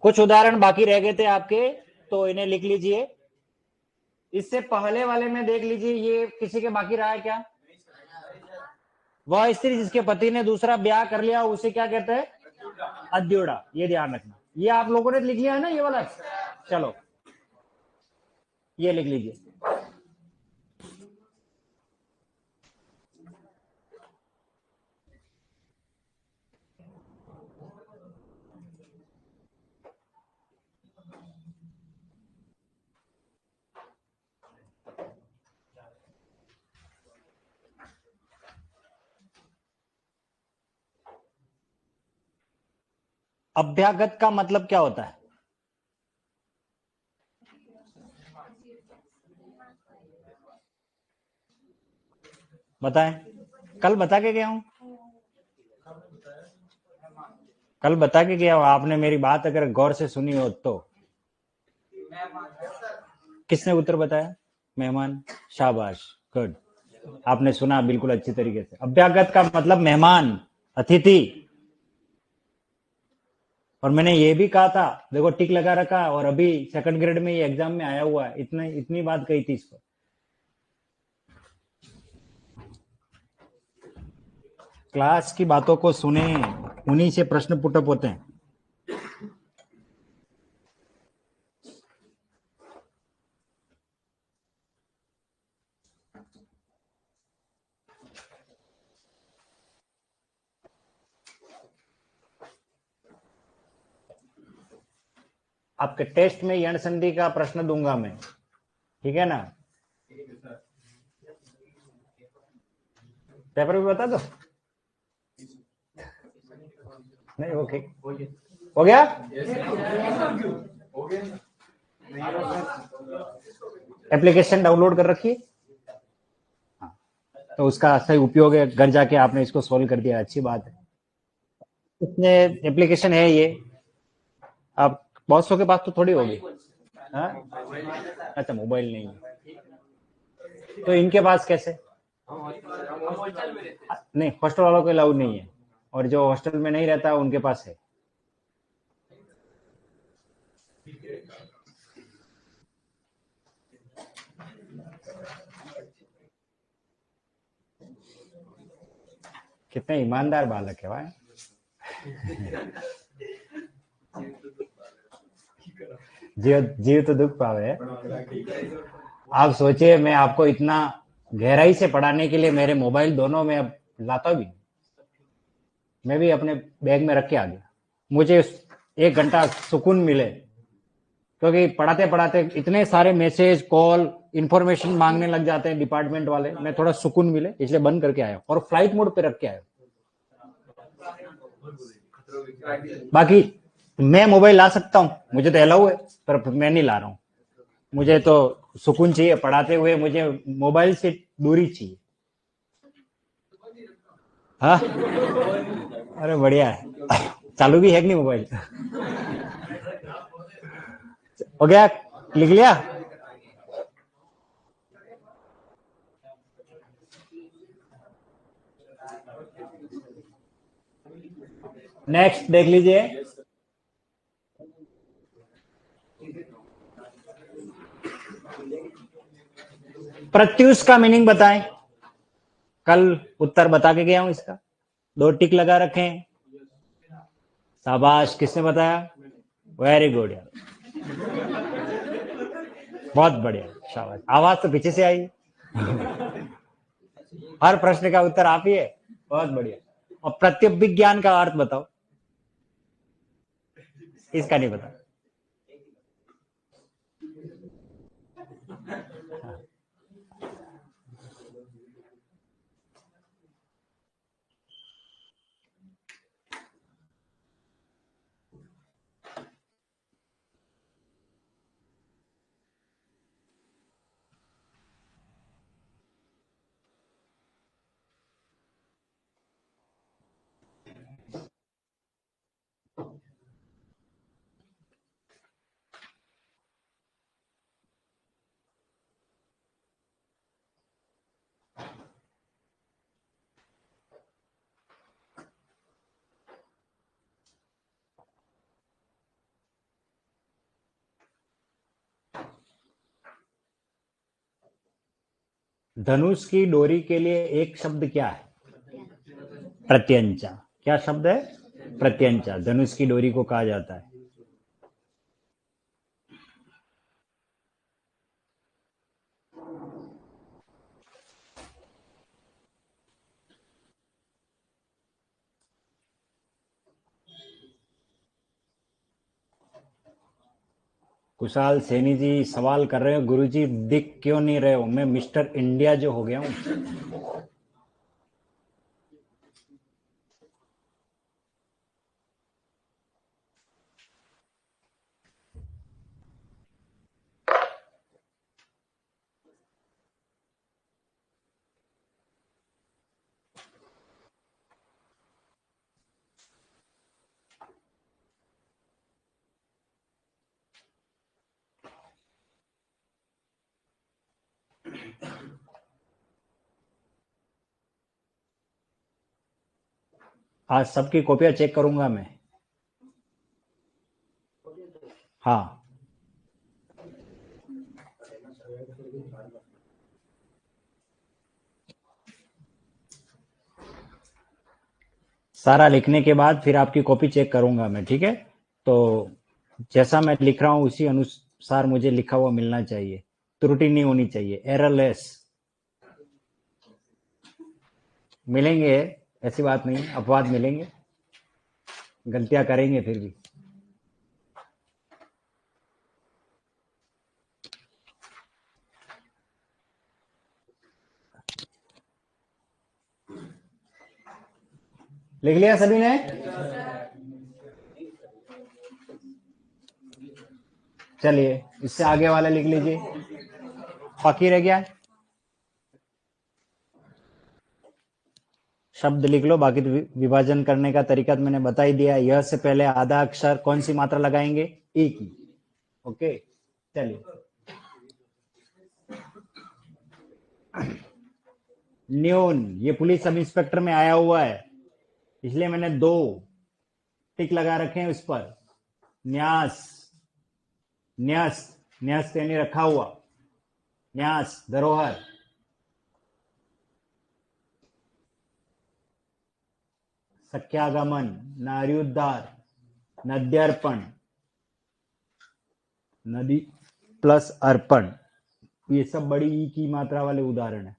कुछ उदाहरण बाकी रह गए थे आपके, तो इन्हें लिख लीजिए। इससे पहले वाले में देख लीजिए, ये किसी के बाकी रहा है क्या? वह स्त्री जिसके पति ने दूसरा ब्याह कर लिया उसे क्या कहते हैं? अद्युड़ा। ये ध्यान रखना। ये आप लोगों ने लिख लिया है ना ये वाला? चलो ये लिख लीजिए। अभ्यागत का मतलब क्या होता है? बताएं। कल बता के गया हूं, कल बता के गया हूं। आपने मेरी बात अगर गौर से सुनी हो तो। किसने उत्तर बताया? मेहमान। शाबाश, गुड। आपने सुना बिल्कुल अच्छी तरीके से। अभ्यागत का मतलब मेहमान, अतिथि। और मैंने ये भी कहा था, देखो टिक लगा रखा, और अभी सेकंड ग्रेड में ये एग्जाम में आया हुआ है। इतनी बात कही थी इसको। क्लास की बातों को सुने, उन्हीं से प्रश्न पुटअप होते हैं। आपके टेस्ट में यण संधि का प्रश्न दूंगा मैं, ठीक है ना? पेपर भी बता दो। नहीं, ओके, हो गया। एप्लीकेशन डाउनलोड कर रखिए। हाँ, तो उसका सही उपयोग है, घर जाके आपने इसको सॉल्व कर दिया, अच्छी बात है। इसमें एप्लीकेशन है ये, आप बहुत सौ के पास तो थोड़ी होगी। हाँ, अच्छा, मोबाइल नहीं है तो इनके पास कैसे? नहीं, हॉस्टल वालों को अलाउड नहीं है, और जो हॉस्टल में नहीं रहता उनके पास है। कितने ईमानदार बालक है भाई। जीव जीव तो दुख पावे। आप सोचिए, मैं आपको इतना गहराई से पढ़ाने के लिए मेरे मोबाइल दोनों में अब लाता भी, मैं भी अपने बैग में रख के आ गया। मुझे 1 घंटा सुकून मिले, क्योंकि पढ़ाते पढ़ाते इतने सारे मैसेज कॉल इंफॉर्मेशन मांगने लग जाते हैं डिपार्टमेंट वाले। मैं थोड़ा सुकून मिले इसलिए बंद करके आया, और फ्लाइट मोड पे रख के आया। बाकी मैं मोबाइल ला सकता हूँ, मुझे तो अलाउ है, पर मैं नहीं ला रहा हूँ। मुझे तो सुकून चाहिए पढ़ाते हुए, मुझे मोबाइल से दूरी चाहिए। हाँ, अरे बढ़िया है। चालू भी है कि नहीं मोबाइल? हो गया, लिख लिया। नेक्स्ट देख लीजिए। प्रत्युष का मीनिंग बताएं। कल उत्तर बता के गया हूं इसका, 2 टिक लगा रखे हैं। शाबाश, किसने बताया? वेरी गुड यार, बहुत बढ़िया, शाबाश। आवाज तो पीछे से आई। हर प्रश्न का उत्तर आप ही है, बहुत बढ़िया। और प्रत्यभिज्ञान का अर्थ बताओ। इसका नहीं पता? धनुष की डोरी के लिए एक शब्द क्या है? प्रत्यंचा। क्या शब्द है? प्रत्यंचा। धनुष की डोरी को कहा जाता है। कुशाल सैनी जी सवाल कर रहे हो, गुरुजी दिख क्यों नहीं रहे हो? मैं मिस्टर इंडिया जो हो गया हूं। आज सबकी कॉपियां चेक करूंगा मैं। हाँ, सारा लिखने के बाद फिर आपकी कॉपी चेक करूंगा मैं, ठीक है? तो जैसा मैं लिख रहा हूं उसी अनुसार मुझे लिखा हुआ मिलना चाहिए, त्रुटि नहीं होनी चाहिए, एररलेस। मिलेंगे, ऐसी बात नहीं, अपवाद मिलेंगे, गलतियां करेंगे फिर भी। लिख लिया सभी ने? चलिए इससे आगे वाला लिख लीजिए। बाकी रह गया शब्द लिख लो, बाकी तो विभाजन करने का तरीका तो मैंने बता ही दिया। यह से पहले आधा अक्षर कौन सी मात्रा लगाएंगे? ई की। ओके, चलिए। न्यून, ये पुलिस सब इंस्पेक्टर में आया हुआ है, इसलिए मैंने 2 टिक लगा रखे हैं उस पर। न्यास, न्यस्त, न्यस्त यानी रखा हुआ, न्यास धरोहर। सख्यागमन, नार्युद्धार, नद्यर्पण, नदी प्लस अर्पण, ये सब बड़ी ई की मात्रा वाले उदाहरण है।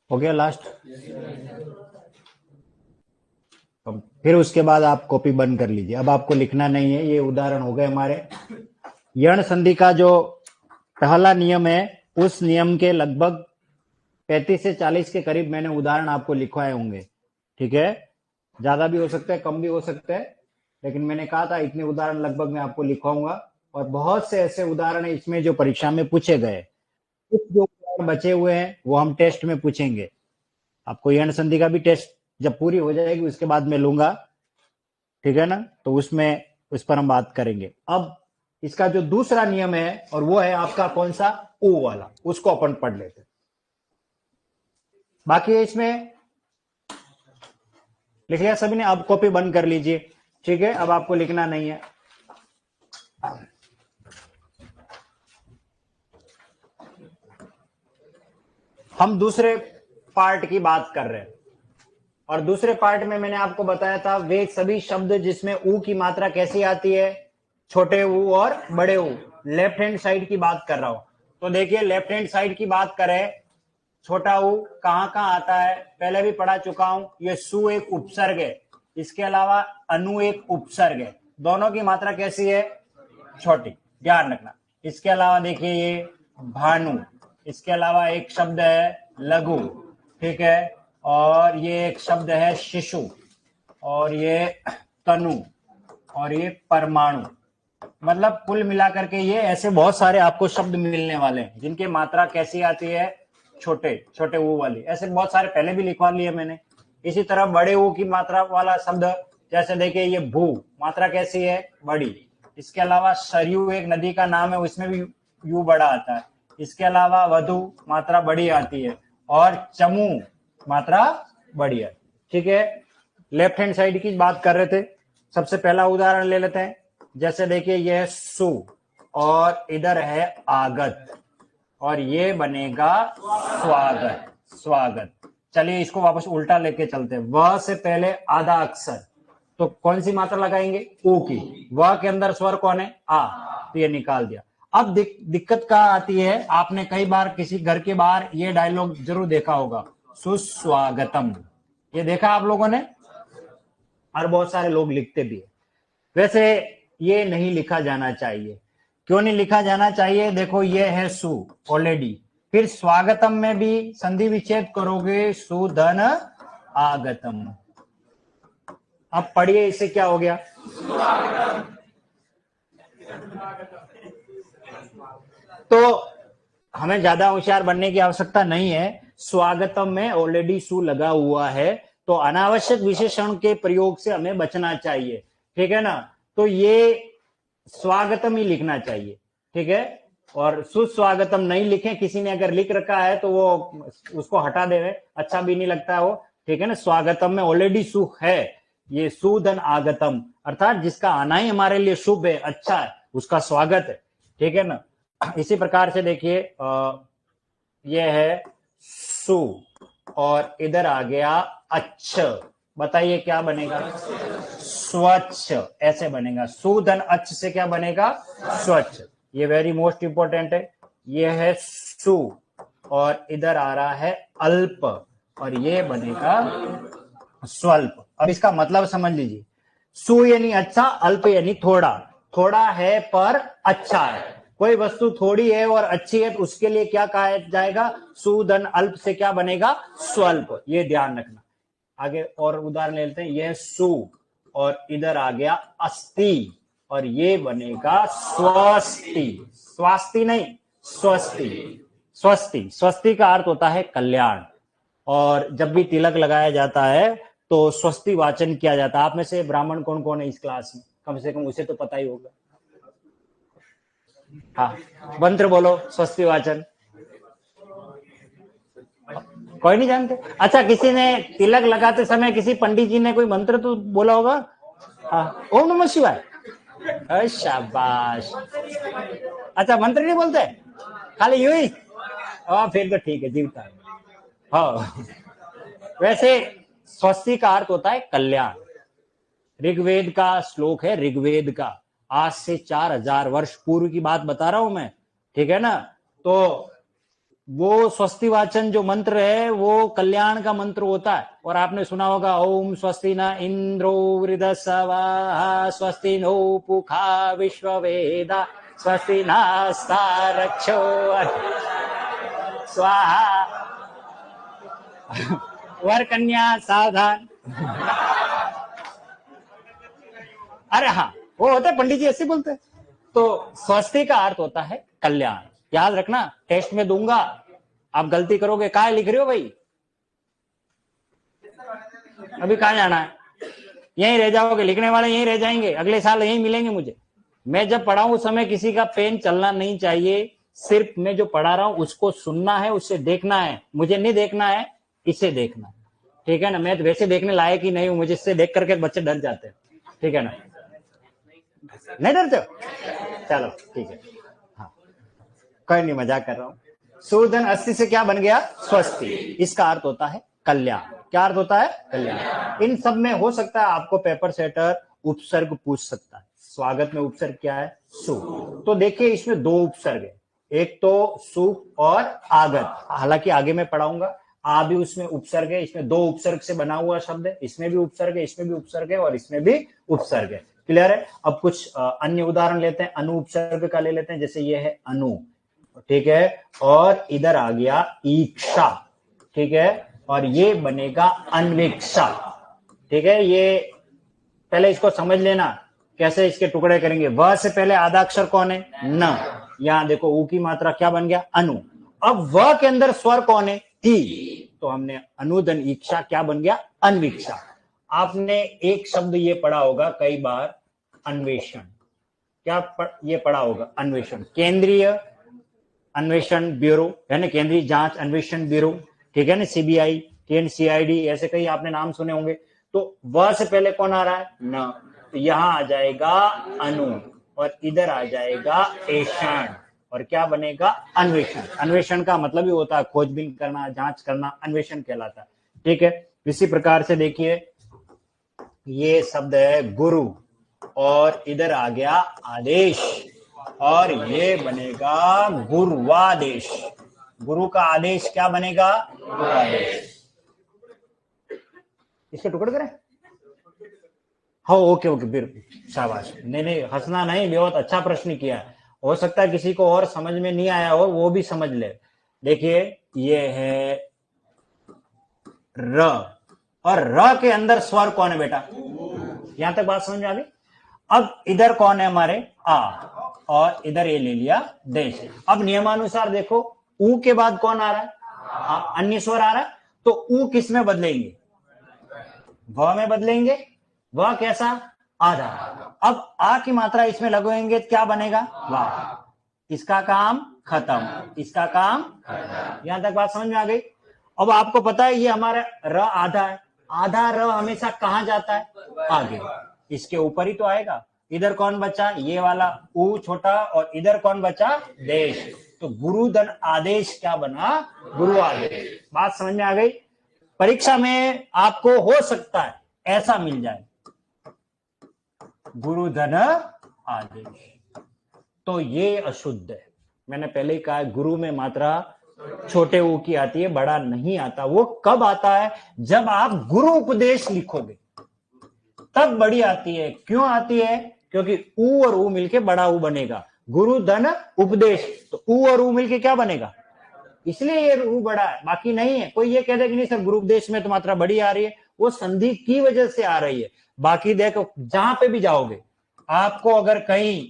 हो गया लास्ट? फिर उसके बाद आप कॉपी बंद कर लीजिए, अब आपको लिखना नहीं है। ये उदाहरण हो गए हमारे। यण संधि का जो पहला नियम है, उस नियम के लगभग 35 से 40 के करीब मैंने उदाहरण आपको लिखवाए होंगे, ठीक है? ज्यादा भी हो सकता है, कम भी हो सकता है, लेकिन मैंने कहा था इतने उदाहरण लगभग मैं आपको लिखवाऊंगा। और बहुत से ऐसे उदाहरण है इसमें जो परीक्षा में पूछे गए। कुछ जो उदाहरण बचे हुए हैं वो हम टेस्ट में पूछेंगे। आपको यण संधि का भी टेस्ट जब पूरी हो जाएगी उसके बाद मैं लूंगा, ठीक है ना? तो उसमें उस पर हम बात करेंगे। अब इसका जो दूसरा नियम है, और वो है आपका कौन सा? ऊ वाला, उसको अपन पढ़ लेते हैं। बाकी इसमें लिख लिया सभी ने? अब कॉपी बंद कर लीजिए, ठीक है? अब आपको लिखना नहीं है। हम दूसरे पार्ट की बात कर रहे हैं, और दूसरे पार्ट में मैंने आपको बताया था वे सभी शब्द जिसमें ऊ की मात्रा कैसी आती है, छोटे ऊ और बड़े ऊ। लेफ्ट हैंड साइड की बात कर रहा हूं, तो देखिए लेफ्ट हैंड साइड की बात करें, छोटा ऊ कहां कहां आता है, पहले भी पढ़ा चुका हूं। ये सु एक उपसर्ग है, इसके अलावा अनु एक उपसर्ग है, दोनों की मात्रा कैसी है? छोटी, ध्यान रखना। इसके अलावा देखिए ये भानु, इसके अलावा एक शब्द है लघु, ठीक है, और ये एक शब्द है शिशु, और ये तनु, और ये परमाणु। मतलब कुल मिलाकर के ये ऐसे बहुत सारे आपको शब्द मिलने वाले हैं जिनकी मात्रा कैसी आती है? छोटे छोटे ऊ वाली। ऐसे बहुत सारे पहले भी लिखवा लिए मैंने। इसी तरह बड़े ऊ की मात्रा वाला शब्द, जैसे देखिए ये भू, मात्रा कैसी है? बड़ी। इसके अलावा सरयू एक नदी का नाम है, उसमें भी यू बड़ा आता है। इसके अलावा वधु मात्रा बड़ी आती है, और चमू मात्रा बड़ी है, ठीक है? लेफ्ट हैंड साइड की बात कर रहे थे। सबसे पहला उदाहरण ले लेते हैं, जैसे देखिए यह सु, और इधर है आगत, और ये बनेगा स्वागत। स्वागत। चलिए इसको वापस उल्टा लेके चलते हैं। वह से पहले आधा अक्षर, तो कौन सी मात्रा लगाएंगे? ऊ की। वह के अंदर स्वर कौन है? आ, तो ये निकाल दिया। अब दिक्कत कहाँ आती है? आपने कई बार किसी घर के बाहर ये डायलॉग जरूर देखा होगा, सुस्वागतम। ये देखा आप लोगों ने? और बहुत सारे लोग लिखते भी है। वैसे ये नहीं लिखा जाना चाहिए। क्यों नहीं लिखा जाना चाहिए? देखो ये है सु ऑलरेडी, फिर स्वागतम में भी संधि विच्छेद करोगे, सुधन आगतम। अब पढ़िए इससे क्या हो गया? तो हमें ज्यादा होशियार बनने की आवश्यकता नहीं है। स्वागतम में ऑलरेडी सु लगा हुआ है, तो अनावश्यक विशेषण के प्रयोग से हमें बचना चाहिए, ठीक है ना? तो ये स्वागतम ही लिखना चाहिए, ठीक है? और सुस्वागतम नहीं लिखें। किसी ने अगर लिख रखा है तो वो उसको हटा देवे, अच्छा भी नहीं लगता है वो, ठीक है ना? स्वागतम में ऑलरेडी सु है, ये सुधन आगतम, अर्थात जिसका आना ही हमारे लिए शुभ है, अच्छा है, उसका स्वागत है, ठीक है ना? इसी प्रकार से देखिए ये है सु, और इधर आ गया अच्छ। बताइए क्या बनेगा? स्वच्छ, ऐसे बनेगा। सुधन अच्छ से क्या बनेगा? स्वच्छ। ये वेरी मोस्ट इंपोर्टेंट है। ये है सु, और इधर आ रहा है अल्प, और ये बनेगा स्वल्प। अब इसका मतलब समझ लीजिए। सु यानी अच्छा, अल्प यानी थोड़ा। थोड़ा है पर अच्छा है। कोई वस्तु थोड़ी है और अच्छी है तो उसके लिए क्या कहा जाएगा? सुधन अल्प से क्या बनेगा? स्वल्प। ये ध्यान रखना। आगे और उदाहरण ले लेते हैं। यह सु, और इधर आ गया अस्ति, और ये बनेगा स्वस्ति। स्वास्ति नहीं, स्वस्ति। स्वस्ति, स्वस्ति का अर्थ होता है कल्याण। और जब भी तिलक लगाया जाता है तो स्वस्ति वाचन किया जाता है। आप में से ब्राह्मण कौन कौन है इस क्लास में? कम से कम उसे तो पता ही होगा। हाँ, मंत्र बोलो, स्वस्ति वाचन। कोई नहीं जानते? अच्छा, किसी ने तिलक लगाते समय किसी पंडित जी ने कोई मंत्र तो बोला होगा? हाँ, ओम नमः शिवाय। शाबाश। अच्छा, मंत्र नहीं बोलते, खाली यूं ही? फिर तो ठीक है, जीवता है। हाँ, वैसे स्वस्ति का अर्थ होता है कल्याण। ऋग्वेद का श्लोक है, ऋग्वेद का, आज से 4000 वर्ष पूर्व की बात बता रहा हूं मैं, ठीक है ना? तो वो स्वस्ति वाचन जो मंत्र है वो कल्याण का मंत्र होता है। और आपने सुना होगा, ओम स्वस्ति न इंद्रो वृधस्सवा, स्वस्ति नो पूषा विश्ववेदा, स्वस्ति नस्तारक्षो स्वाहा, वर कन्या सावधान। अरे हाँ, वो होता है, पंडित जी ऐसे बोलते हैं। तो स्वस्ति का अर्थ होता है कल्याण। याद रखना, टेस्ट में दूंगा, आप गलती करोगे। कहाँ लिख रहे हो भाई? अभी कहाँ जाना है? यहीं रह जाओगे, लिखने वाले यहीं रह जाएंगे, अगले साल यहीं मिलेंगे मुझे। मैं जब पढ़ाऊं उस समय किसी का पेन चलना नहीं चाहिए। सिर्फ मैं जो पढ़ा रहा हूं उसको सुनना है, उससे देखना है, मुझे नहीं देखना है, इसे देखना, ठीक है ना। मैं तो वैसे देखने लायक ही नहीं हूं, मुझे इससे देख करके बच्चे डर जाते हैं, ठीक है ना। नहीं डरते हो, चलो ठीक है, हाँ कोई नहीं, मजाक कर रहा हूं। सूर्धन अस्थि से क्या बन गया, स्वस्ति। इसका अर्थ होता है कल्याण। क्या अर्थ होता है, कल्याण। इन सब में हो सकता है आपको पेपर सेटर उपसर्ग पूछ सकता है। स्वागत में उपसर्ग क्या है, सु। तो देखिए इसमें दो उपसर्ग है, एक तो सु और आगत। हालांकि आगे मैं पढ़ाऊंगा, आ भी उसमें उपसर्ग है। इसमें दो उपसर्ग से बना हुआ शब्द है, इसमें भी उपसर्ग है, इसमें भी उपसर्ग है और इसमें भी उपसर्ग है। क्लियर है। अब कुछ अन्य उदाहरण लेते हैं, अनु उपसर्ग का ले लेते हैं। जैसे ये है अनु, ठीक है, और इधर आ गया ईक्षा, ठीक है, और ये बनेगा अन्वेक्षा, ठीक है। ये पहले इसको समझ लेना कैसे इसके टुकड़े करेंगे। व से पहले आधा अक्षर कौन है, न। यहां देखो ऊ की मात्रा क्या बन गया, अनु। अब व के अंदर स्वर कौन है, ई, तो हमने अनुदन ईक्षा क्या बन गया, अन्वीक्षा। आपने एक शब्द ये पढ़ा होगा कई बार, अन्वेषण। क्या ये पढ़ा होगा, अन्वेषण। केंद्रीय अन्वेषण ब्यूरो है ना, केंद्रीय जांच अन्वेषण ब्यूरो, ठीक है ना, सीबीआई, सीआईडी, ऐसे कई आपने नाम सुने होंगे। तो व से पहले कौन आ रहा है, न, तो यहां आ जाएगा अनु और इधर आ जाएगा ऐषण, और क्या बनेगा, अन्वेषण। अन्वेषण का मतलब ही होता है खोजबीन करना, जांच करना, अन्वेषण कहलाता है, ठीक है। इसी प्रकार से देखिए ये शब्द है गुरु, और इधर आ गया आदेश, और ये बनेगा गुरुवादेश। गुरु का आदेश क्या बनेगा, गुरुवादेश। इसके टुकड़े करें, हाँ ओके ओके, बिल्कुल शाबाश। नहीं हंसना नहीं, बहुत अच्छा प्रश्न किया। हो सकता है किसी को और समझ में नहीं आया हो, वो भी समझ ले। देखिए ये है र, और र के अंदर स्वर कौन है बेटा, यहां तक बात समझ में आ गई। अब इधर कौन है हमारे, आ, और इधर ये ले लिया देश। अब नियमानुसार देखो ऊ के बाद कौन आ रहा है, अन्य स्वर आ रहा है, तो ऊ किस में बदलेंगे, व में बदलेंगे। वह कैसा, आधा। अब आ की मात्रा इसमें लगवाएंगे क्या बनेगा, वाह। इसका काम खत्म, इसका काम खत्म। यहां तक बात समझ में आ गई। अब आपको पता है ये हमारा र आधा है, आधा र हमेशा कहां जाता है, आगे, इसके ऊपर ही तो आएगा। इधर कौन बचा, ये वाला ऊ छोटा, और इधर कौन बचा, देश। तो गुरुधन आदेश क्या बना, गुरु आदेश। बात समझ में आ गई। परीक्षा में आपको हो सकता है ऐसा मिल जाए, गुरुधन आदेश, तो ये अशुद्ध है। मैंने पहले ही कहा गुरु में मात्रा छोटे ऊ की आती है, बड़ा नहीं आता। वो कब आता है, जब आप गुरु उपदेश लिखोगे तब बड़ी आती है। क्यों आती है, क्योंकि ऊ और ऊ मिलके बड़ा ऊ बनेगा। गुरु धन उपदेश, तो ऊ और ऊ मिलके क्या बनेगा, इसलिए ये ऊ बड़ा है, बाकी नहीं है। कोई ये कह दे कि नहीं सर गुरु उपदेश में तो मात्रा बड़ी आ रही है, वो संधि की वजह से आ रही है। बाकी देखो जहां पे भी जाओगे आपको अगर कहीं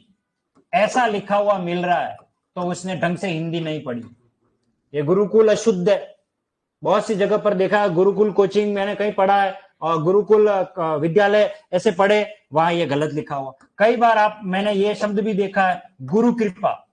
ऐसा लिखा हुआ मिल रहा है तो उसने ढंग से हिंदी नहीं पढ़ी। ये गुरुकुल अशुद्ध है। बहुत सी जगह पर देखा है, गुरुकुल कोचिंग मैंने कहीं पढ़ा है और गुरुकुल विद्यालय ऐसे पढ़े, वहां ये गलत लिखा हुआ। कई बार मैंने ये शब्द भी देखा है, गुरु कृपा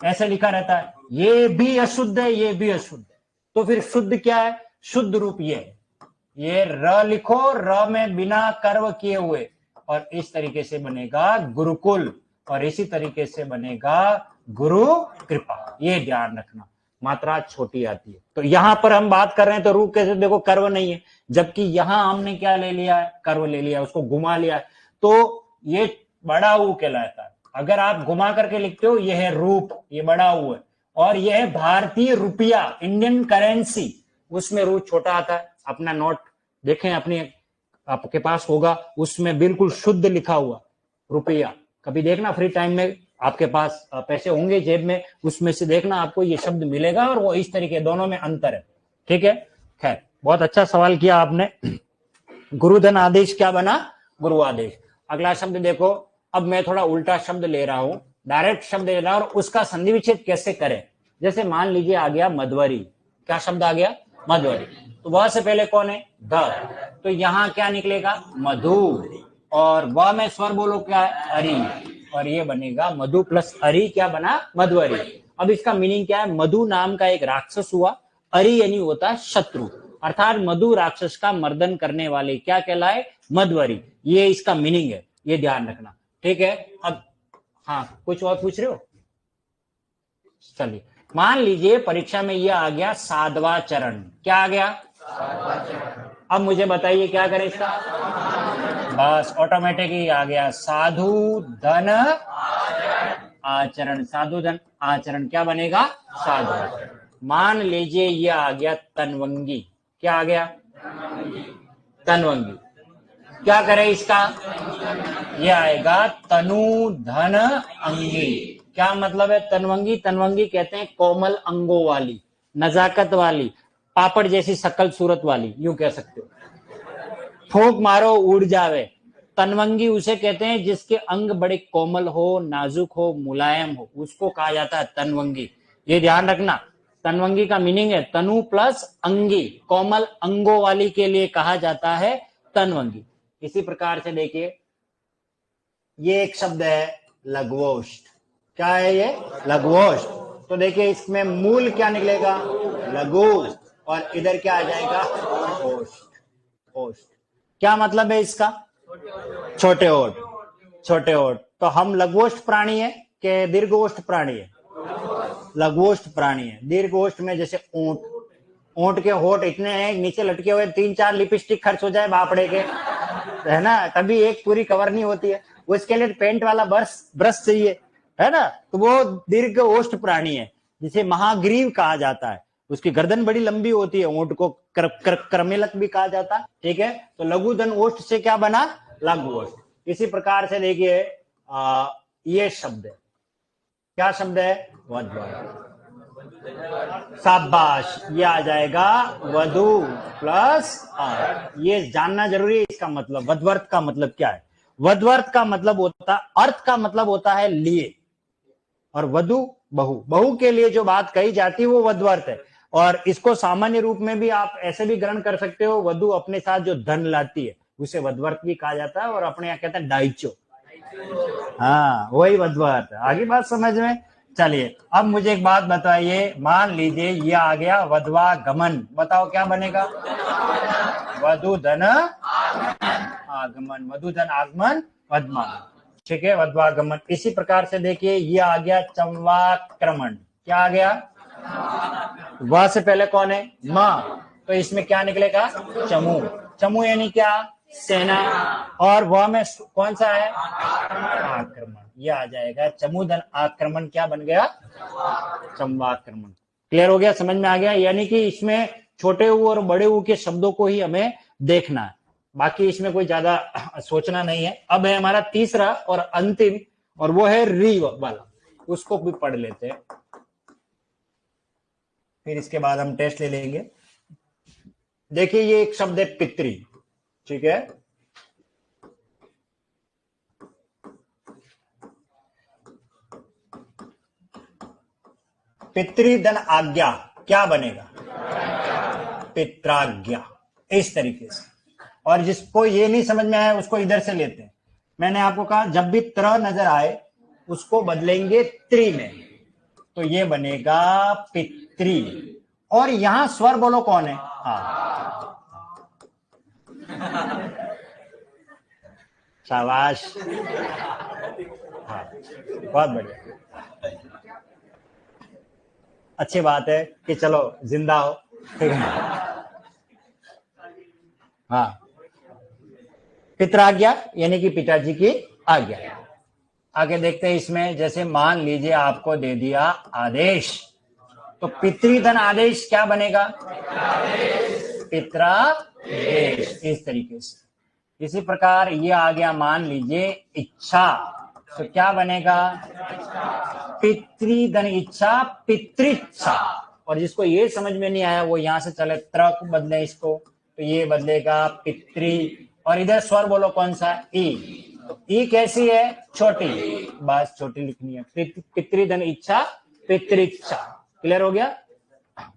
ऐसे लिखा रहता है, ये भी अशुद्ध है, ये भी अशुद्ध है। तो फिर शुद्ध क्या है, शुद्ध रूप ये र लिखो, र में बिना कर्व किए हुए, और इस तरीके से बनेगा गुरुकुल, और इसी तरीके से बनेगा गुरु कृपा। ये ध्यान रखना, मात्रा छोटी आती है। तो यहां पर हम बात कर रहे हैं तो रूप कैसे, देखो कर्व नहीं है, जबकि यहां हमने क्या ले लिया है, कर्व ले लिया, उसको घुमा लिया है, तो ये बड़ा ऊ कहलाता है। अगर आप घुमा करके लिखते हो, यह है रूप, ये बड़ा ऊ है, और यह है भारतीय रुपया, इंडियन करेंसी, उसमें रू छोटा आता है। अपना नोट देखें, अपने आपके पास होगा, उसमें बिल्कुल शुद्ध लिखा हुआ रुपया। कभी देखना फ्री टाइम में, आपके पास पैसे होंगे जेब में, उसमें से देखना आपको ये शब्द मिलेगा, और वो इस तरीके, दोनों में अंतर है, ठीक है। खैर बहुत अच्छा सवाल किया आपने। गुरुधन आदेश क्या बना, गुरु आदेश। अगला शब्द देखो, अब मैं थोड़ा उल्टा शब्द ले रहा हूं, डायरेक्ट शब्द ले रहा हूं, और उसका संधि विच्छेद कैसे करें। जैसे मान लीजिए आ गया मधवरी, क्या शब्द आ गया, मधवरी, तो वह से पहले कौन है, ध, तो यहां क्या निकलेगा, मधु, और वह में स्वर बोलो क्या है, अरि, और ये बनेगा मधु प्लस अरि, क्या बना, मधुवरी। अब इसका मीनिंग क्या है, मधु नाम का एक राक्षस हुआ, अरि यानी होता है शत्रु, अर्थात मधु राक्षस का मर्दन करने वाले क्या कहलाए? मध्वरी। ये इसका मीनिंग है, ये ध्यान रखना। ठीक है, अब हाँ कुछ और पूछ रहे हो? चलिए, मान लीजिए परीक्षा में ये आ गया साधवा चरण। क्या आ गया? अब मुझे बताइए क्या करें इसका? बस ऑटोमेटिक ही आ गया, साधु धन आचरण। साधु धन आचरण क्या बनेगा? साधु आचरण। मान लीजिए ये आ गया तनवंगी। क्या आ गया? तनवंगी। क्या करें इसका? ये आएगा तनु धन अंगी। क्या मतलब है तनवंगी? तनवंगी कहते हैं कोमल अंगों वाली, नजाकत वाली, पापड़ जैसी शकल सूरत वाली, यूं कह सकते हो। फूंक मारो उड़ जावे। तनवंगी उसे कहते हैं जिसके अंग बड़े कोमल हो, नाजुक हो, मुलायम हो, उसको कहा जाता है तनवंगी। ये ध्यान रखना, तनवंगी का मीनिंग है तनु प्लस अंगी, कोमल अंगों वाली के लिए कहा जाता है तनवंगी। इसी प्रकार से देखिए, ये एक शब्द है लघवोष्ठ। क्या है ये? लघवोष्ठ। तो देखिए इसमें मूल क्या निकलेगा? लघु, और इधर क्या आ जाएगा? ओष्ठ। ओष्ठ क्या मतलब है इसका? छोटे ओठ। छोटे ओठ। तो हम लघुओष्ठ प्राणी है कि दीर्घोष्ठ प्राणी है? लघुओष्ठ प्राणी है। दीर्घोष्ठ में जैसे ऊंट, ऊंट के होठ इतने हैं नीचे लटके हुए, 3-4 लिपस्टिक खर्च हो जाए बापड़े के, है ना, तभी एक पूरी कवर नहीं होती है। उसके लिए पेंट वाला ब्रश चाहिए, है ना, तो वो दीर्घ ओष्ठ प्राणी है, जिसे महाग्रीव कहा जाता है। उसकी गर्दन बड़ी लंबी होती है, ऊंट को क्रमेलक भी कहा जाता है। ठीक है, तो लघु धन ओष्ठ से क्या बना? लघु ओष्ठ। इसी प्रकार से देखिए ये शब्द है, क्या शब्द है? वध्वर्त। शाबाश, ये आ जाएगा वधु प्लस अर्थ। ये जानना जरूरी है इसका मतलब। वध्वर्त का मतलब क्या है? वध्वर्त का मतलब होता, अर्थ का मतलब होता है लिए, और वधु बहु, बहु के लिए जो बात कही जाती है वो वध्वर्त है। और इसको सामान्य रूप में भी आप ऐसे भी ग्रहण कर सकते हो, वधु अपने साथ जो धन लाती है उसे वध्वर्त भी कहा जाता है, और अपने यहाँ कहते हैं डाइचो। हाँ वही वध्वर्त। आगे बात समझ में? चलिए, अब मुझे एक बात बताइए, मान लीजिए ये आ गया वध्वागमन। बताओ क्या बनेगा? वधु धन आगमन। वधु धन आगमन, वध्वागमन। ठीक है, वध्वागमन। इसी प्रकार से देखिए ये आ गया चंवाक्रमण। क्या आ गया? व से पहले कौन है? मां, तो इसमें क्या निकलेगा? चमू। चमू यानी क्या? सेना। और वह में कौन सा है? आक्रमण। ये आ जाएगा चमूधन आक्रमण। क्या बन गया? चंवाक्रमण। क्लियर हो गया? समझ में आ गया? यानी कि इसमें छोटे ऊ और बड़े ऊ के शब्दों को ही हमें देखना है, बाकी इसमें कोई ज्यादा सोचना नहीं है। अब है हमारा तीसरा और अंतिम, और वो है री वाला, उसको भी पढ़ लेते हैं, फिर इसके बाद हम टेस्ट ले लेंगे। देखिए ये एक शब्द है पितरी। ठीक है, पितृधन आज्ञा क्या बनेगा? पित्राज्ञा। इस तरीके से। और जिसको ये नहीं समझ में आया उसको इधर से लेते हैं। मैंने आपको कहा जब भी त्र नजर आए उसको बदलेंगे त्रि में, तो ये बनेगा पितृ। और यहां स्वर बोलो कौन है? शाबाश, हाँ बहुत बढ़िया। अच्छी बात है कि चलो जिंदा हो। ठीक है, हाँ, पितराज्ञा यानी कि पिताजी की आज्ञा। आगे देखते हैं इसमें, जैसे मान लीजिए आपको दे दिया आदेश, तो पितृधन आदेश क्या बनेगा? पित्रादेश। इस तरीके से। इसी प्रकार ये आ गया, मान लीजिए इच्छा, तो क्या बनेगा? पितृधन इच्छा, पितृच्छा। और जिसको ये समझ में नहीं आया वो यहां से चले त्र को बदले इसको, तो ये बदलेगा पितृ। और इधर स्वर बोलो कौन सा? ई। तो ई कैसी है? छोटी, बस छोटी लिखनी है। पितृधन इच्छा, पितृच्छा। क्लियर हो गया?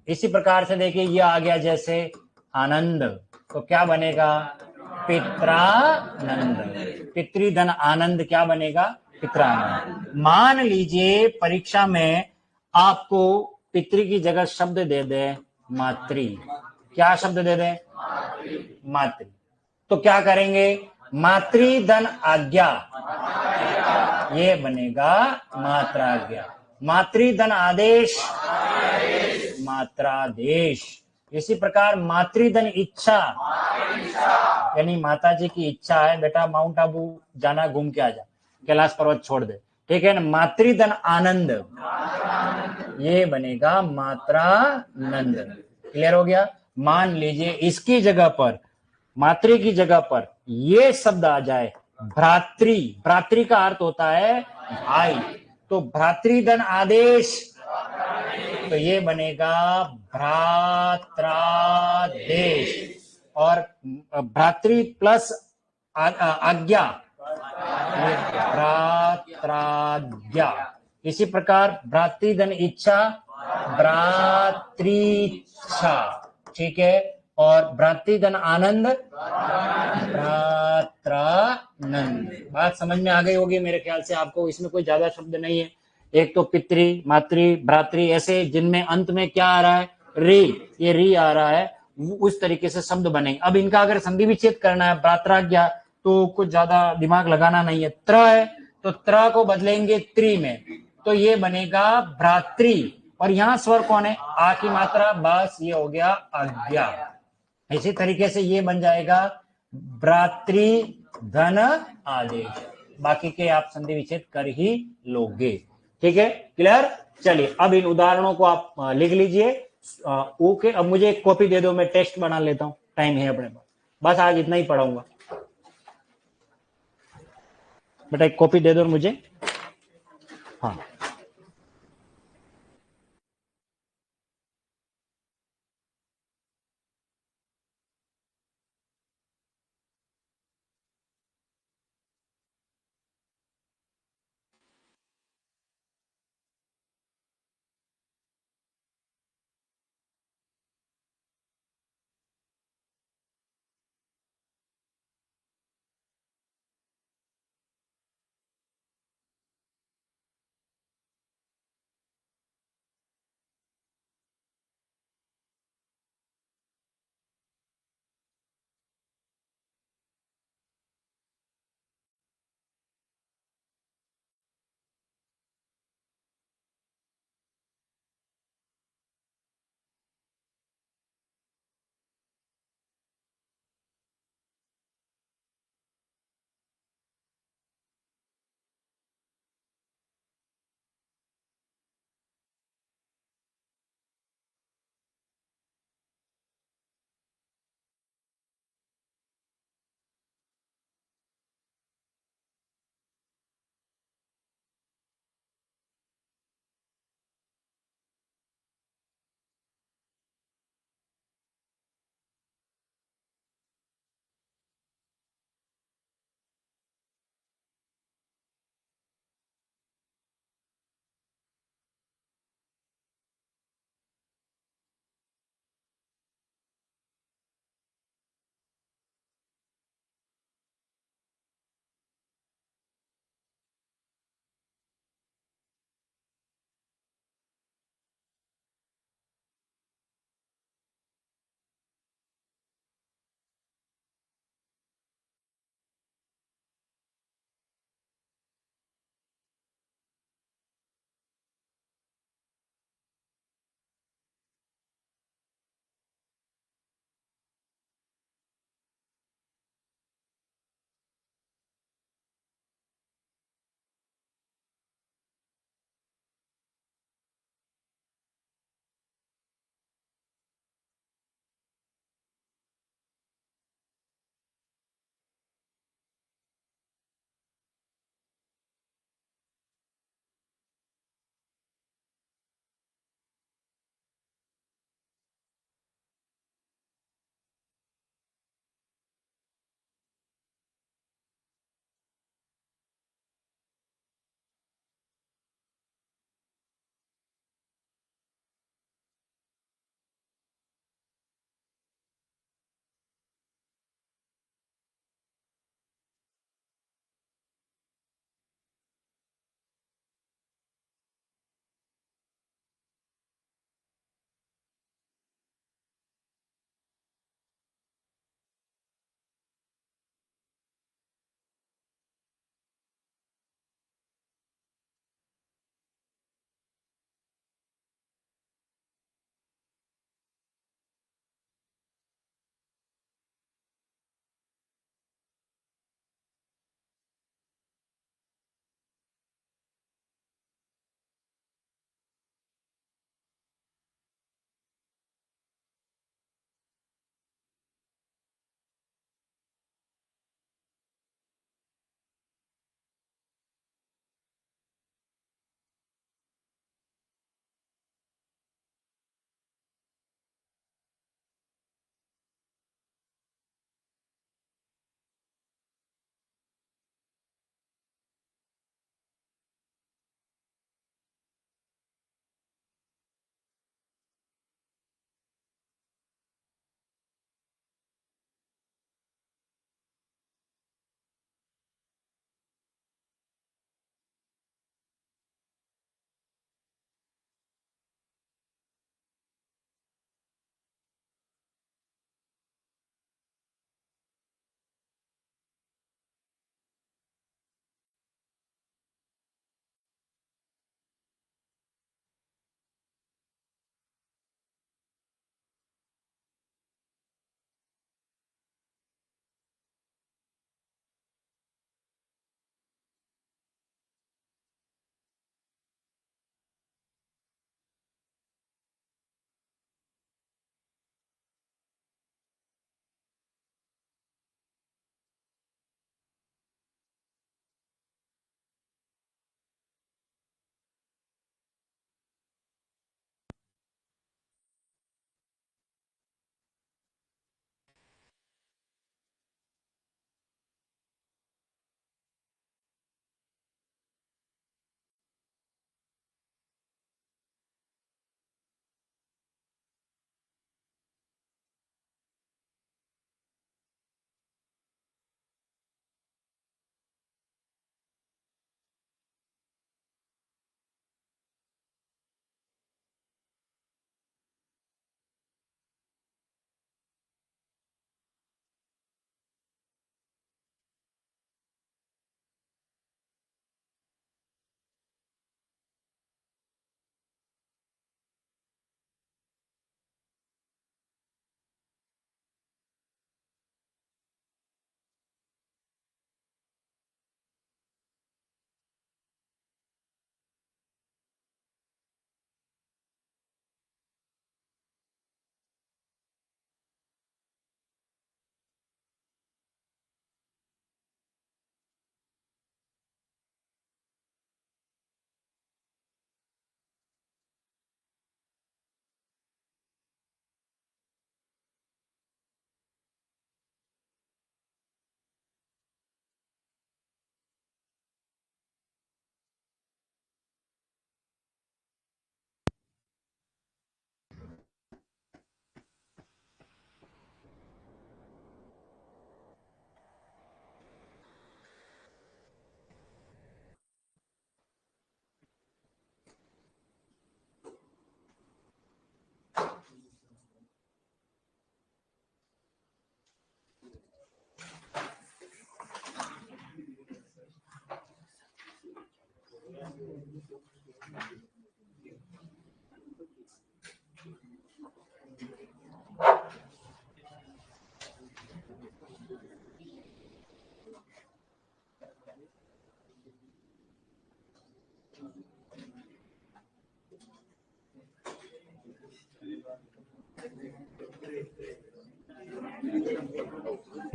इसी प्रकार से देखिए ये आ गया जैसे आनंद, तो क्या बनेगा? पित्रानंद। पितृधन आनंद क्या बनेगा? पित्रानंद। मान लीजिए परीक्षा में आपको पितृ की जगह शब्द दे दे मातृ, क्या शब्द दे दें? मातृ। तो क्या करेंगे? मातृधन आज्ञा, ये बनेगा मात्राज्ञा। मातृधन आदेश, मात्रादेश। इसी प्रकार मातृधन इच्छा, यानी माता जी की इच्छा है बेटा माउंट आबू जाना, घूम के आ जा, कैलाश पर्वत छोड़ दे, ठीक है ना। मातृधन आनंद, ये बनेगा मात्रानंद। क्लियर हो गया? मान लीजिए इसकी जगह पर, मातृ की जगह पर ये शब्द आ जाए भ्रातृ। भ्रातृ का अर्थ होता है भाई, तो भ्रातृधन आदेश, तो ये बनेगा भ्रात्रादेश। और भ्रातृ प्लस आज्ञा, भ्रात्राज्ञा। इसी प्रकार भ्रातृधन इच्छा, भ्रातृच्छा, ठीक है। और भ्रातृधन आनंद, भ्रात्रानंद। बात समझ में आ गई होगी मेरे ख्याल से आपको, इसमें कोई ज्यादा शब्द नहीं है। एक तो पितृ, मातृ, भ्रातृ, ऐसे जिनमें अंत में क्या आ रहा है? री, ये री आ रहा है, उस तरीके से शब्द बनेंगे। अब इनका अगर संधि विच्छेद करना है, भ्रात्राज्ञा, तो कुछ ज्यादा दिमाग लगाना नहीं है। त्र है तो त्र को बदलेंगे त्रि में, तो ये बनेगा भ्रातृ। और यहां स्वर कौन है? आ की मात्रा, बस ये हो गया आज्ञा। इसी तरीके से ये बन जाएगा भ्रातृ धन आदेश। बाकी के आप संधि विच्छेद कर ही लोगे, ठीक है। क्लियर? चलिए अब इन उदाहरणों को आप लिख लीजिए। ओके, अब मुझे एक कॉपी दे दो, मैं टेस्ट बना लेता हूं, टाइम है अपने पास। बस आज इतना ही पढ़ाऊंगा बेटा, एक कॉपी दे दो मुझे। हाँ।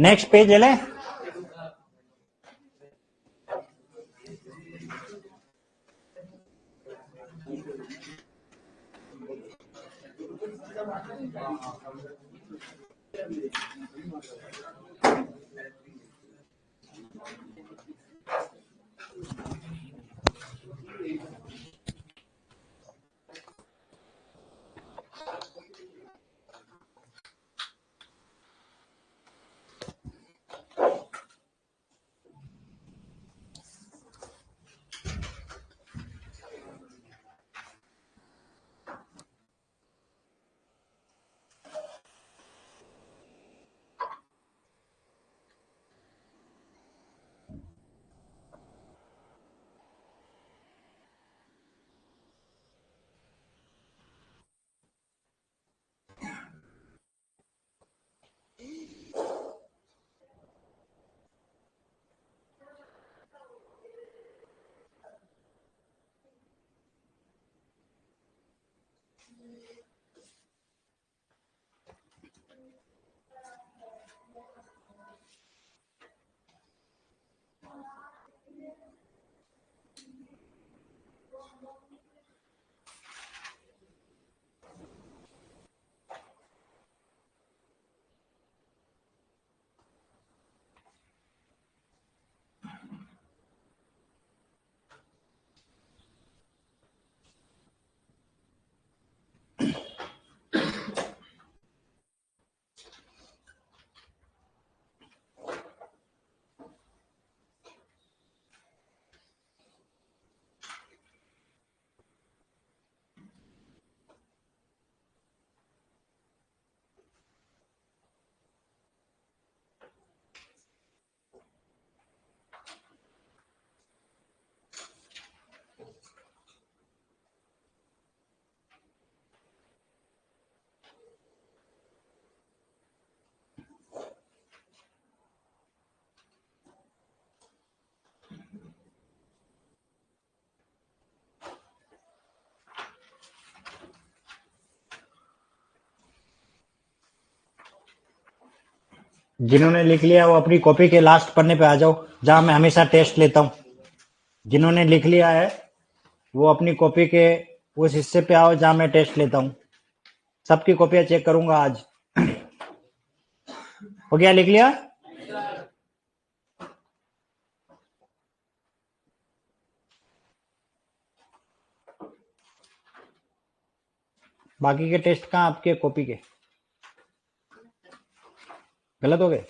नेक्स्ट पेज ले। जिन्होंने लिख लिया वो अपनी कॉपी के लास्ट पन्ने पे आ जाओ, जहां मैं हमेशा टेस्ट लेता हूं। जिन्होंने लिख लिया है वो अपनी कॉपी के उस हिस्से पे आओ जहां मैं टेस्ट लेता हूं। सबकी कॉपियां चेक करूंगा आज। हो गया? लिख लिया? बाकी के टेस्ट कहाँ आपके कॉपी के? गलत हो गए?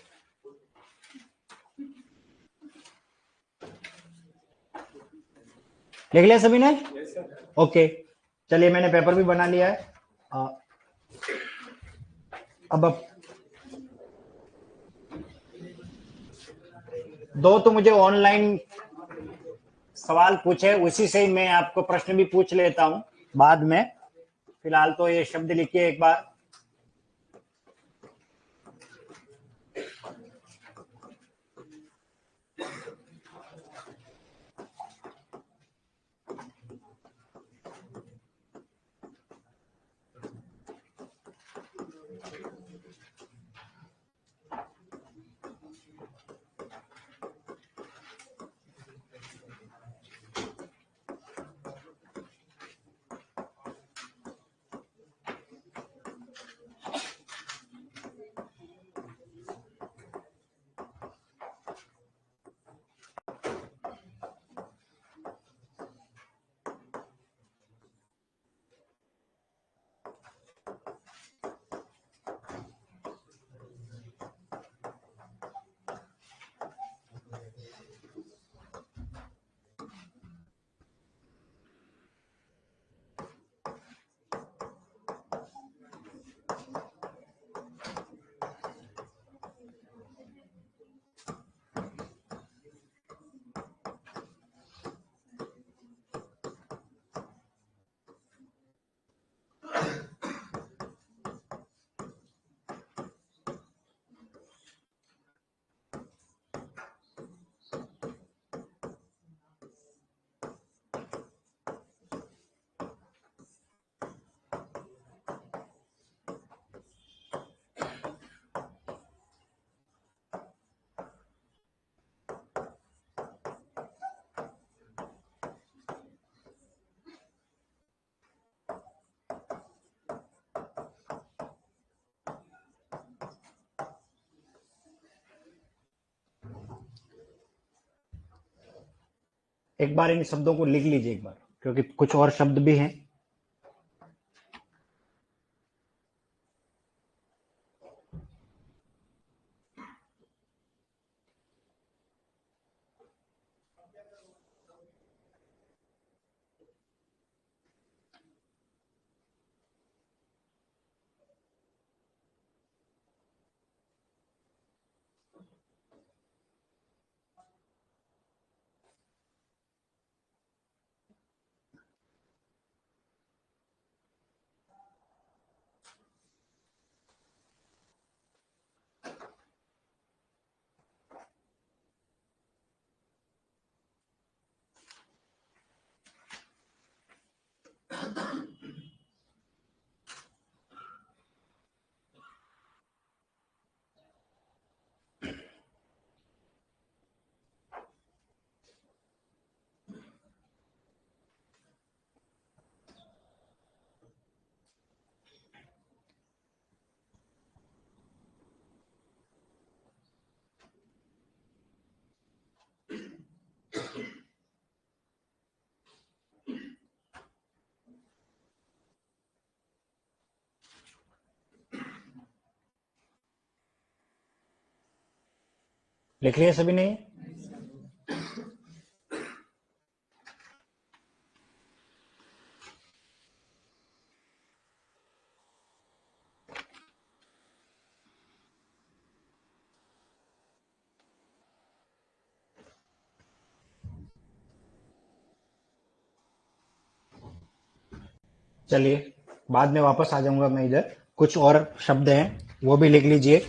लिख लिया सभी ने? ओके, चलिए मैंने पेपर भी बना लिया है। अब दो तो मुझे ऑनलाइन सवाल पूछे, उसी से ही मैं आपको प्रश्न भी पूछ लेता हूं बाद में। फिलहाल तो ये शब्द लिखिए एक बार। एक बार इन शब्दों को लिख लीजिए एक बार, क्योंकि कुछ और शब्द भी हैं। लिख लिया सभी ने? चलिए, बाद में वापस आ जाऊंगा मैं इधर। कुछ और शब्द हैं, वो भी लिख लीजिए।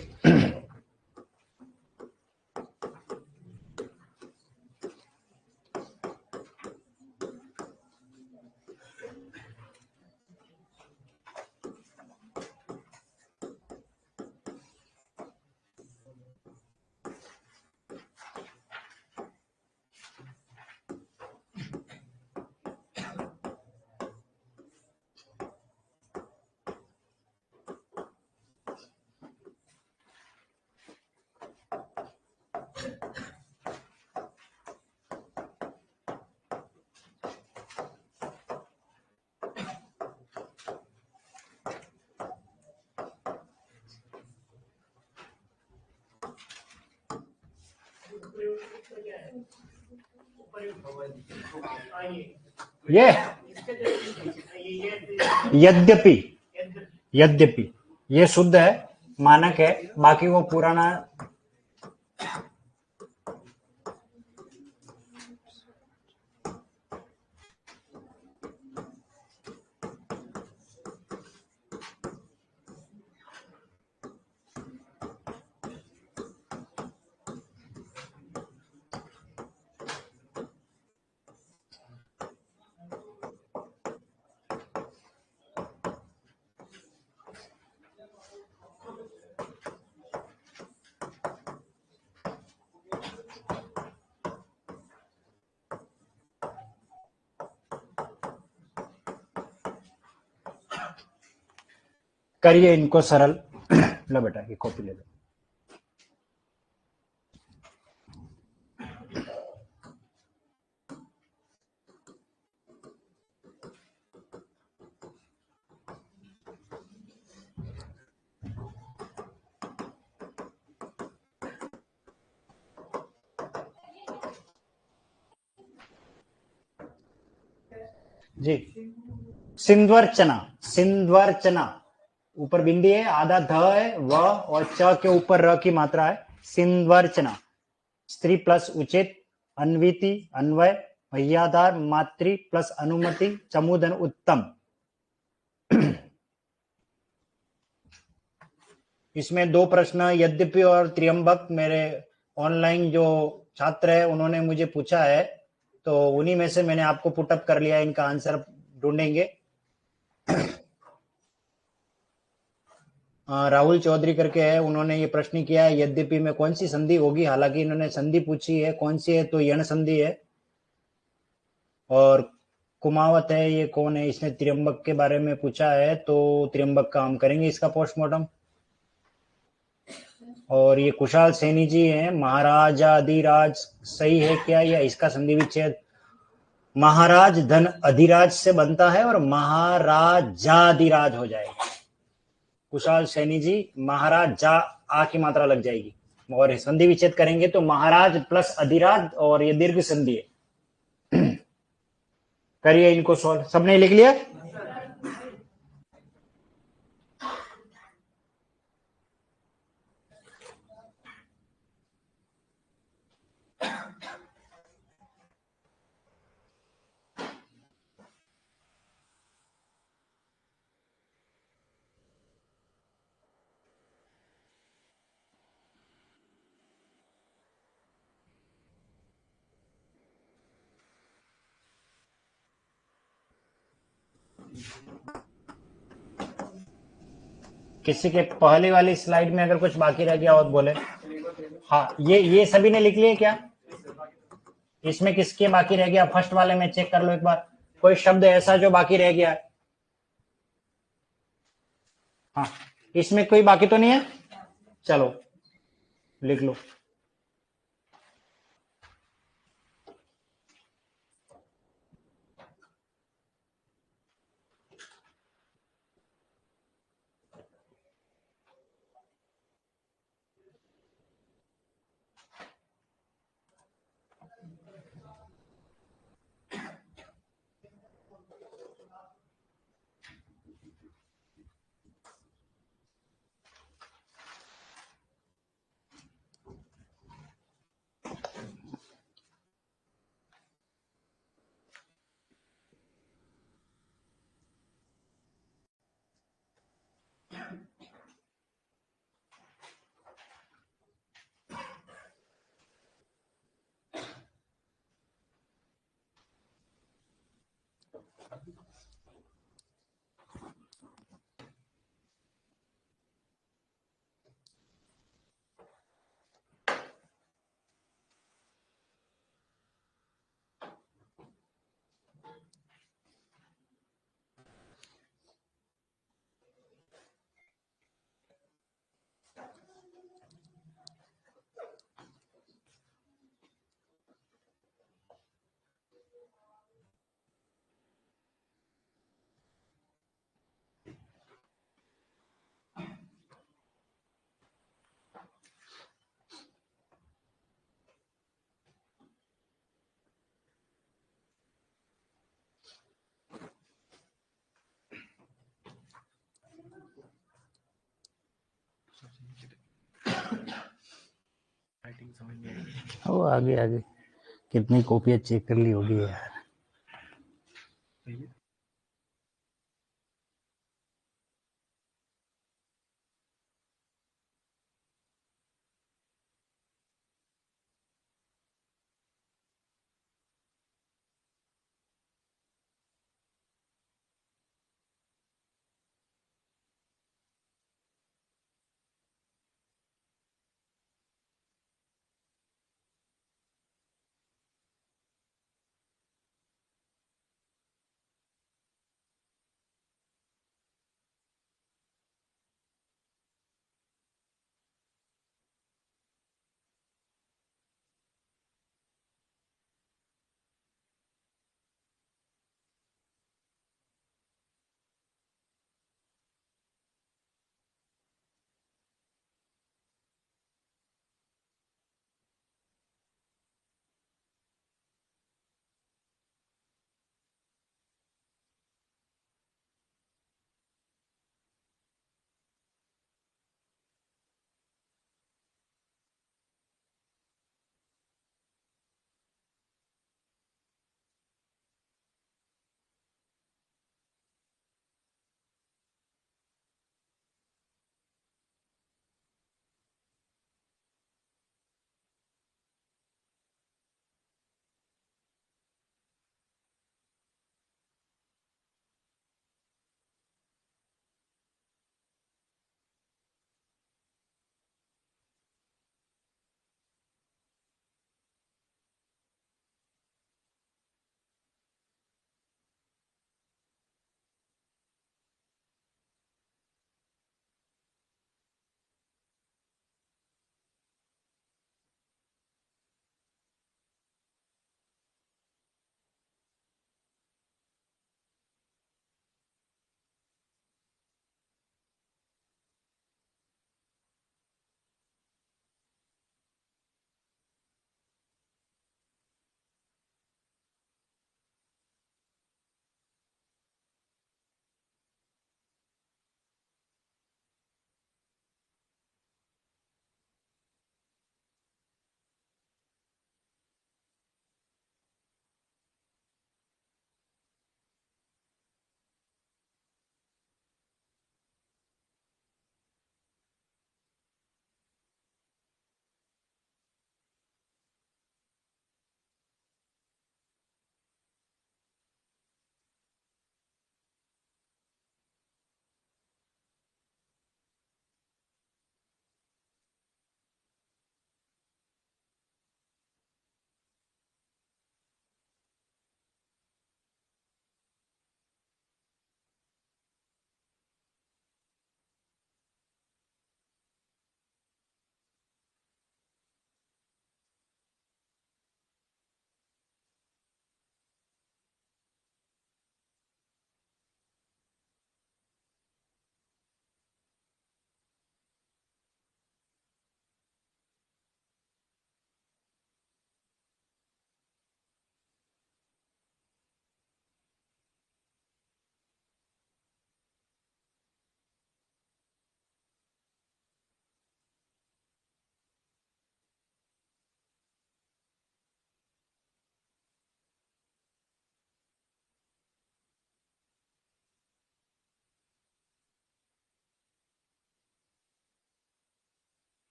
ये यद्यपि, यद्यपि ये शुद्ध है, मानक है, बाकी वो पुराना। करिए इनको सरल। लो बेटा, ये कॉपी ले लो। जी, सिंध्वर्चना, सिंध्वर्चना। ऊपर बिंदी है, आधा ध है, व और च के ऊपर र की मात्रा है। सिंध्वर्चना, स्त्री प्लस उचित, अन्विति, अन्वय, भैयाधार, मातृ प्लस अनुमति, चमुदन, उत्तम। इसमें दो प्रश्न यद्यपि और त्र्यंबक मेरे ऑनलाइन जो छात्र है उन्होंने मुझे पूछा है, तो उन्हीं में से मैंने आपको पुटअप कर लिया। इनका आंसर ढूंढेंगे। राहुल चौधरी करके है, उन्होंने ये प्रश्न किया है यद्यपि में कौन सी संधि होगी। हालांकि इन्होंने संधि पूछी है, कौन सी है, तो यण संधि है। और कुमावत है, ये कौन है, इसने त्र्यंबक के बारे में पूछा है, तो त्र्यंबक का हम करेंगे इसका पोस्टमार्टम। और ये कुशाल सैनी जी हैं, महाराजाधिराज सही है क्या, या इसका संधि विच्छेद। महाराज धन अधिराज से बनता है और महाराजाधिराज हो जाएगा। कुशाल सैनी जी, महाराज जा आ की मात्रा लग जाएगी और संधि विच्छेद करेंगे तो महाराज प्लस अधिराज और ये दीर्घ संधि है। करिए इनको सॉल्व, सबने लिख लिया? किसी के पहले वाली स्लाइड में अगर कुछ बाकी रह गया हो तो बोले। हाँ, ये सभी ने लिख लिए क्या? इसमें किसके बाकी रह गया? फर्स्ट वाले में चेक कर लो एक बार, कोई शब्द ऐसा जो बाकी रह गया है? हाँ, इसमें कोई बाकी तो नहीं है? चलो लिख लो। ओ आगे आगे कितनी कॉपियां चेक कर ली होगी यार।